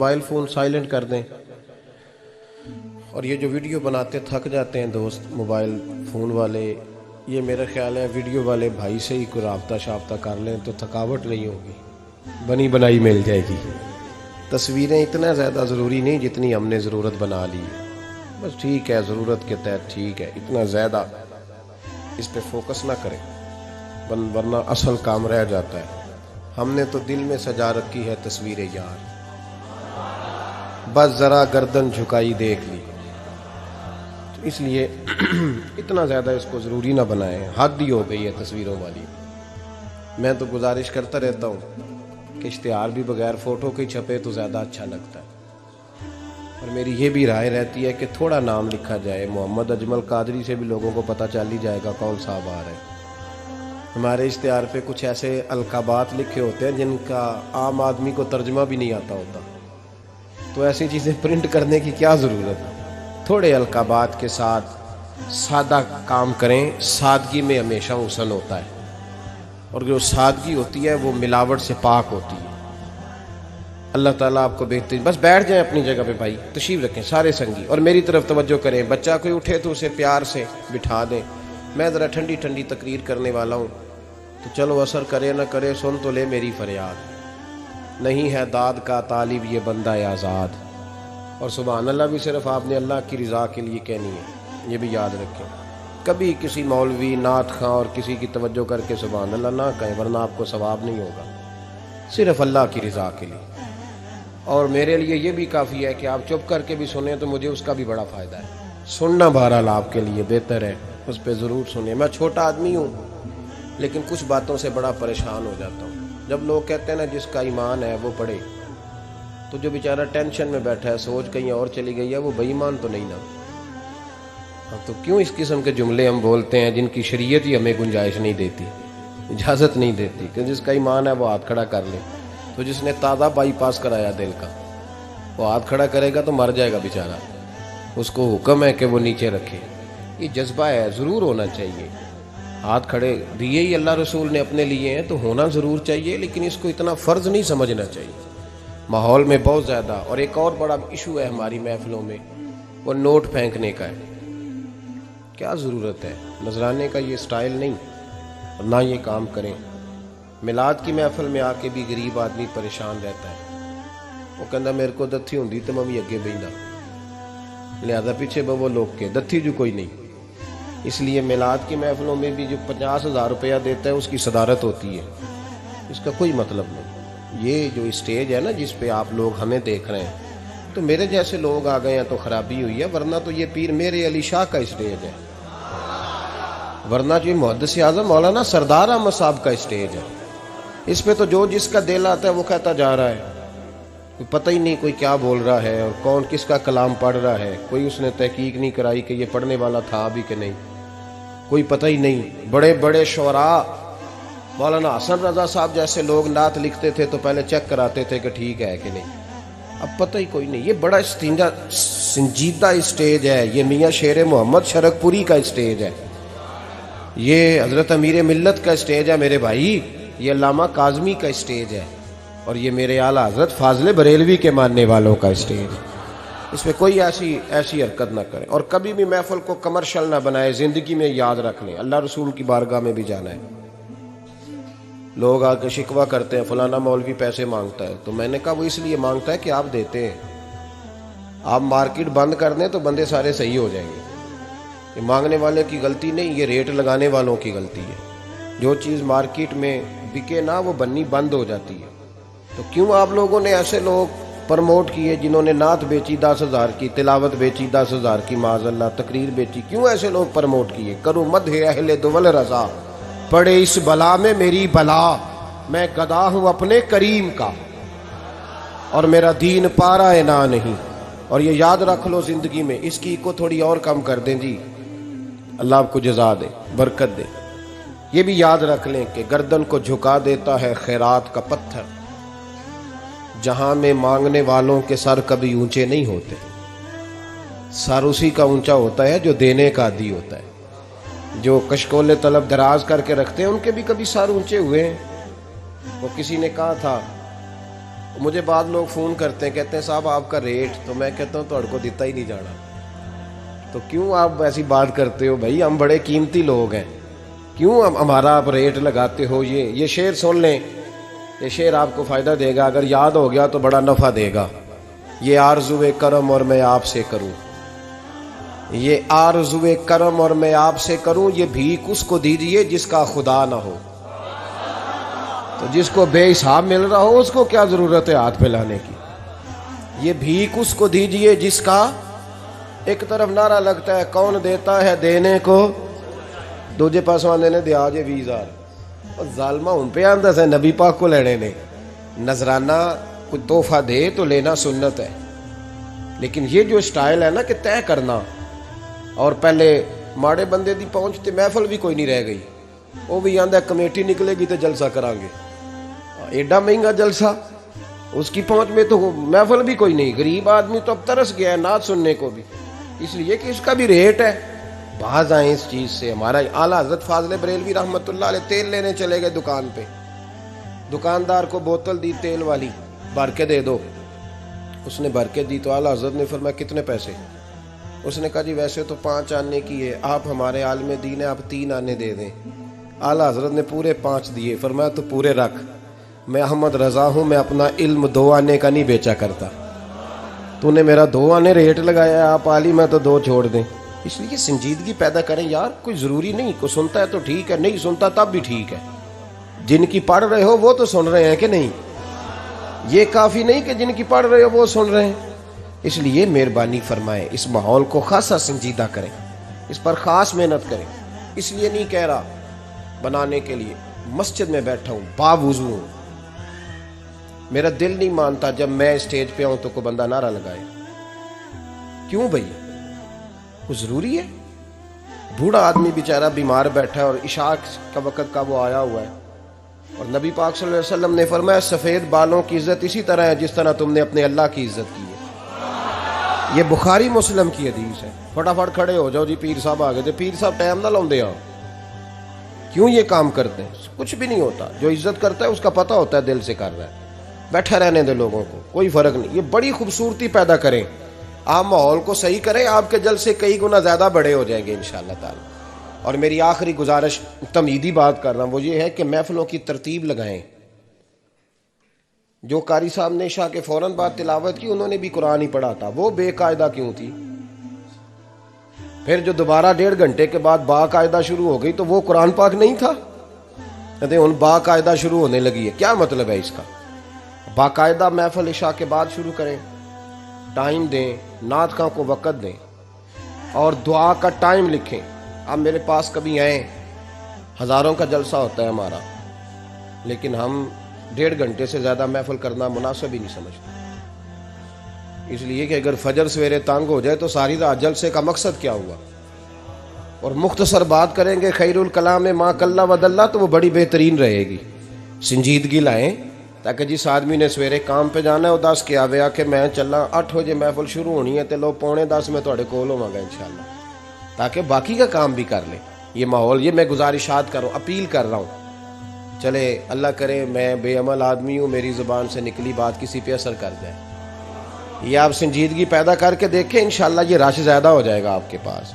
Mobile phone silent کر دیں. اور یہ جو ویڈیو بناتے تھک جاتے ہیں دوست موبائل فون والے، یہ میرا خیال ہے ویڈیو والے بھائی سے ہی کوئی رابطہ شابطہ کر لیں تو تھکاوٹ نہیں ہوگی، بنی بنائی مل جائے گی. تصویریں اتنا زیادہ ضروری نہیں جتنی ہم نے ضرورت بنا لی ہے. بس ٹھیک ہے، ضرورت کے تحت ٹھیک ہے، اتنا زیادہ اس پہ فوکس نہ کریں ورنہ اصل کام رہ جاتا ہے. ہم نے تو دل میں سجا رکھی ہے تصویر یار، بس ذرا گردن جھکائی دیکھ لی. اس لیے اتنا زیادہ اس کو ضروری نہ بنائیں، حد ہی ہو گئی ہے تصویروں والی. میں تو گزارش کرتا رہتا ہوں کہ اشتہار بھی بغیر فوٹو کے چھپے تو زیادہ اچھا لگتا ہے. اور میری یہ بھی رائے رہتی ہے کہ تھوڑا نام لکھا جائے. محمد اجمل قادری سے بھی لوگوں کو پتہ چل ہی جائے گا کون صاحب آ رہے ہیں. ہمارے اشتہار پہ کچھ ایسے القابات لکھے ہوتے ہیں جن کا عام آدمی کو ترجمہ بھی نہیں آتا ہوتا، تو ایسی چیزیں پرنٹ کرنے کی کیا ضرورت ہے. تھوڑے القابات کے ساتھ سادہ کام کریں. سادگی میں ہمیشہ حسن ہوتا ہے، اور جو سادگی ہوتی ہے وہ ملاوٹ سے پاک ہوتی ہے. اللہ تعالیٰ آپ کو بہترین. بس بیٹھ جائیں اپنی جگہ پہ بھائی، تشریف رکھیں سارے سنگی، اور میری طرف توجہ کریں. بچہ کوئی اٹھے تو اسے پیار سے بٹھا دیں. میں ذرا ٹھنڈی ٹھنڈی تقریر کرنے والا ہوں، تو چلو اثر کرے نہ کرے سن تو لے میری فریاد. نہیں ہے داد کا طالب یہ بندہ آزاد. اور سبحان اللہ بھی صرف آپ نے اللہ کی رضا کے لیے کہنی ہے، یہ بھی یاد رکھیں. کبھی کسی مولوی نعت خواں اور کسی کی توجہ کر کے سبحان اللہ نہ کہیں، ورنہ آپ کو ثواب نہیں ہوگا. صرف اللہ کی رضا کے لیے. اور میرے لیے یہ بھی کافی ہے کہ آپ چپ کر کے بھی سنیں تو مجھے اس کا بھی بڑا فائدہ ہے. سننا بہرحال آپ کے لیے بہتر ہے، اس پہ ضرور سنیں. میں چھوٹا آدمی ہوں لیکن کچھ باتوں سے بڑا پریشان ہو جاتا ہوں. جب لوگ کہتے ہیں نا جس کا ایمان ہے وہ پڑھے، تو جو بیچارہ ٹینشن میں بیٹھا ہے، سوچ کہیں اور چلی گئی ہے، وہ بے ایمان تو نہیں نا. تو کیوں اس قسم کے جملے ہم بولتے ہیں جن کی شریعت ہی ہمیں گنجائش نہیں دیتی، اجازت نہیں دیتی کہ جس کا ایمان ہے وہ ہاتھ کھڑا کر لے. تو جس نے تازہ بائی پاس کرایا دل کا، وہ ہاتھ کھڑا کرے گا تو مر جائے گا بیچارہ. اس کو حکم ہے کہ وہ نیچے رکھے. یہ جذبہ ہے، ضرور ہونا چاہیے. ہاتھ کھڑے دیے ہی اللہ رسول نے اپنے لیے ہیں تو ہونا ضرور چاہیے، لیکن اس کو اتنا فرض نہیں سمجھنا چاہیے. ماحول میں بہت زیادہ. اور ایک اور بڑا ایشو ہے ہماری محفلوں میں، وہ نوٹ پھینکنے کا ہے. کیا ضرورت ہے؟ نذرانے کا یہ سٹائل نہیں، اور نہ یہ کام کریں. میلاد کی محفل میں آ کے بھی غریب آدمی پریشان رہتا ہے. وہ کہندا میرے کو دتھی ہوندی تو میں بھی اگے بہندا، لہذا پیچھے وہ لوگ کے دتھی جو کوئی نہیں. اس لیے میلاد کی محفلوں میں بھی جو 50,000 روپیہ دیتا ہے اس کی صدارت ہوتی ہے، اس کا کوئی مطلب نہیں. یہ جو اسٹیج ہے نا جس پہ آپ لوگ ہمیں دیکھ رہے ہیں، تو میرے جیسے لوگ آ گئے ہیں تو خرابی ہوئی ہے، ورنہ تو یہ پیر میرے علی شاہ کا اسٹیج ہے، ورنہ جو محدث اعظم مولانا سردار احمد صاحب کا اسٹیج ہے. اس پہ تو جو جس کا دل آتا ہے وہ کہتا جا رہا ہے. کوئی پتہ ہی نہیں کوئی کیا بول رہا ہے اور کون کس کا کلام پڑھ رہا ہے. کوئی اس نے تحقیق نہیں کرائی کہ یہ پڑھنے والا تھا بھی کہ نہیں، کوئی پتہ ہی نہیں. بڑے بڑے شعراء مولانا حسن رضا صاحب جیسے لوگ نعت لکھتے تھے تو پہلے چیک کراتے تھے کہ ٹھیک ہے کہ نہیں. اب پتہ ہی کوئی نہیں. یہ بڑا سنجیدہ اسٹیج ہے. یہ میاں شیر محمد شرک پوری کا اسٹیج ہے، یہ حضرت امیر ملت کا اسٹیج ہے میرے بھائی، یہ علامہ کاظمی کا اسٹیج ہے، اور یہ میرے اعلیٰ حضرت فاضل بریلوی کے ماننے والوں کا اسٹیج. اس میں کوئی ایسی حرکت نہ کریں. اور کبھی بھی محفل کو کمرشل نہ بنائے. زندگی میں یاد رکھ لیں اللہ رسول کی بارگاہ میں بھی جانا ہے. لوگ آ کے شکوہ کرتے ہیں فلانا مولوی پیسے مانگتا ہے، تو میں نے کہا وہ اس لیے مانگتا ہے کہ آپ دیتے ہیں. آپ مارکیٹ بند کر دیں تو بندے سارے صحیح ہو جائیں گے. یہ مانگنے والے کی غلطی نہیں، یہ ریٹ لگانے والوں کی غلطی ہے. جو چیز مارکیٹ میں بکے نہ وہ بننی بند ہو جاتی ہے. تو کیوں آپ لوگوں نے ایسے لوگ پرموٹ کیے جنہوں نے نعت بیچی 10,000 کی، تلاوت بیچی 10,000 کی، معاذ اللہ تقریر بیچی، کیوں ایسے لوگ پرموٹ کیے؟ کرو مدح اہل دول رضا، پڑے اس بلا میں میری بلا، میں گدا ہوں اپنے کریم کا اور میرا دین پارا نہ نہیں. اور یہ یاد رکھ لو زندگی میں، اس کی کو تھوڑی اور کم کر دیں جی، اللہ آپ کو جزا دے، برکت دے. یہ بھی یاد رکھ لیں کہ گردن کو جھکا دیتا ہے خیرات کا پتھر، جہاں میں مانگنے والوں کے سر کبھی اونچے نہیں ہوتے. سر اسی کا اونچا ہوتا ہے جو دینے کا عادی ہوتا ہے. جو کشکول طلب دراز کر کے رکھتے ہیں ان کے بھی کبھی سر اونچے ہوئے ہیں. وہ کسی نے کہا تھا مجھے بعض لوگ فون کرتے ہیں، کہتے ہیں صاحب آپ کا ریٹ، تو میں کہتا ہوں توڑ کو دیتا ہی نہیں جانا، تو کیوں آپ ایسی بات کرتے ہو بھائی؟ ہم بڑے قیمتی لوگ ہیں، کیوں ہمارا آپ ریٹ لگاتے ہو؟ یہ شعر سن لیں، یہ شعر آپ کو فائدہ دے گا، اگر یاد ہو گیا تو بڑا نفع دے گا۔ یہ آرزو کرم اور میں آپ سے کروں، یہ آرزو کرم اور میں آپ سے کروں، یہ بھیک اس کو دیجئے جس کا خدا نہ ہو۔ تو جس کو بے حساب مل رہا ہو اس کو کیا ضرورت ہے ہاتھ پھیلانے کی؟ یہ بھیک اس کو دیجئے جس کا، ایک طرف نعرہ لگتا ہے کون دیتا ہے دینے کو، دوجے پاس آنے نے دیا جے 20,000، اور ظالمہ ان پہ آندہ سے نبی پاک کو لینے نے۔ نذرانہ کوئی تحفہ دے تو لینا سنت ہے، لیکن یہ جو سٹائل ہے نا کہ طے کرنا، اور پہلے ماڑے بندے دی پہنچتے محفل بھی کوئی نہیں رہ گئی، وہ بھی آندہ کمیٹی نکلے گی تو جلسہ کریں گے، ایڈا مہنگا جلسہ، اس کی پہنچ میں تو محفل بھی کوئی نہیں، غریب آدمی تو اب ترس گیا ہے نعت سننے کو بھی، اس لیے کہ اس کا بھی ریٹ ہے۔ باز آئیں اس چیز سے۔ ہمارا اعلیٰ حضرت فاضل بریلوی رحمۃ اللہ علیہ تیل لینے چلے گئے دکان پہ، دکاندار کو بوتل دی تیل والی، بھر کے دے دو، اس نے بھر کے دی تو اعلیٰ حضرت نے فرمایا کتنے پیسے؟ اس نے کہا جی ویسے تو 5 آنے کی ہے، آپ ہمارے عالم دین ہیں، آپ 3 آنے دے دیں۔ اعلیٰ حضرت نے پورے 5 دیے، فرمایا تو پورے رکھ، میں احمد رضا ہوں، میں اپنا علم 2 آنے کا نہیں بیچا کرتا، تو نے میرا 2 آنے ریٹ لگایا ہے، آپ عالم ہے تو 2 چھوڑ دیں۔ اس لیے سنجیدگی پیدا کریں یار، کوئی ضروری نہیں، کوئی سنتا ہے تو ٹھیک ہے، نہیں سنتا تب بھی ٹھیک ہے، جن کی پڑھ رہے ہو وہ تو سن رہے ہیں کہ نہیں، یہ کافی نہیں کہ جن کی پڑھ رہے ہو وہ سن رہے ہیں۔ اس لیے مہربانی فرمائیں، اس ماحول کو خاصا سنجیدہ کریں، اس پر خاص محنت کریں۔ اس لیے نہیں کہہ رہا بنانے کے لیے، مسجد میں بیٹھا ہوں باوضو ہوں، میرا دل نہیں مانتا جب میں اسٹیج پہ آؤں تو کوئی بندہ نعرہ لگائے، کیوں بھائی؟ وہ ضروری ہے؟ بوڑھا آدمی بیچارہ بیمار بیٹھا ہے اور عشاء کا وقت کا وہ آیا ہوا ہے، اور نبی پاک صلی اللہ علیہ وسلم نے فرمایا سفید بالوں کی عزت اسی طرح ہے جس طرح تم نے اپنے اللہ کی عزت کی ہے۔ یہ بخاری مسلم کی حدیث ہے۔ فٹافٹ کھڑے ہو جاؤ جی پیر صاحب آگے تھے، پیر صاحب ٹائم نہ لاؤندے ہاں، کیوں یہ کام کرتے ہیں؟ کچھ بھی نہیں ہوتا، جو عزت کرتا ہے اس کا پتہ ہوتا ہے دل سے کر رہا ہے، بیٹھا رہنے دے لوگوں کو، کوئی فرق نہیں۔ یہ بڑی خوبصورتی پیدا کریں، آپ ماحول کو صحیح کریں، آپ کے جلسے کئی گنا زیادہ بڑے ہو جائیں گے انشاءاللہ تعالی۔ اور میری آخری گزارش، تمہیدی بات کر رہا ہوں، وہ یہ ہے کہ محفلوں کی ترتیب لگائیں۔ جو قاری صاحب نے عشاء کے فوراً بعد تلاوت کی انہوں نے بھی قرآن ہی پڑھا تھا، وہ بے قاعدہ کیوں تھی؟ پھر جو دوبارہ 1.5 گھنٹے کے بعد باقاعدہ شروع ہو گئی تو وہ قرآن پاک نہیں تھا؟ کہتے ہیں ان باقاعدہ شروع ہونے لگی ہے، کیا مطلب ہے اس کا؟ باقاعدہ محفل عشاء کے بعد شروع کریں، ٹائم دیں، نعت خواں کو وقت دیں، اور دعا کا ٹائم لکھیں۔ آپ میرے پاس کبھی آئیں، ہزاروں کا جلسہ ہوتا ہے ہمارا، لیکن ہم 1.5 گھنٹے سے زیادہ محفل کرنا مناسب ہی نہیں سمجھتے، اس لیے کہ اگر فجر سویرے تانگ ہو جائے تو ساری رات جلسے کا مقصد کیا ہوا؟ اور مختصر بات کریں گے خیر الکلام ما کلا ودلہ، تو وہ بڑی بہترین رہے گی۔ سنجیدگی لائیں، تاکہ جس آدمی نے سویرے کام پہ جانا ہے وہ 10 کے آوے آ کہ میں چلا 8 بجے محفل شروع ہونی ہے تے لو 9:45 میں تھوڑے کول ہوواں گا انشاءاللہ، تاکہ باقی کا کام بھی کر لیں۔ یہ ماحول، یہ میں گزارشات کر رہا ہوں، اپیل کر رہا ہوں۔ چلے اللہ کرے میں بے عمل آدمی ہوں، میری زبان سے نکلی بات کسی پہ اثر کر جائے، یہ آپ سنجیدگی پیدا کر کے دیکھیں، انشاءاللہ یہ رش زیادہ ہو جائے گا آپ کے پاس۔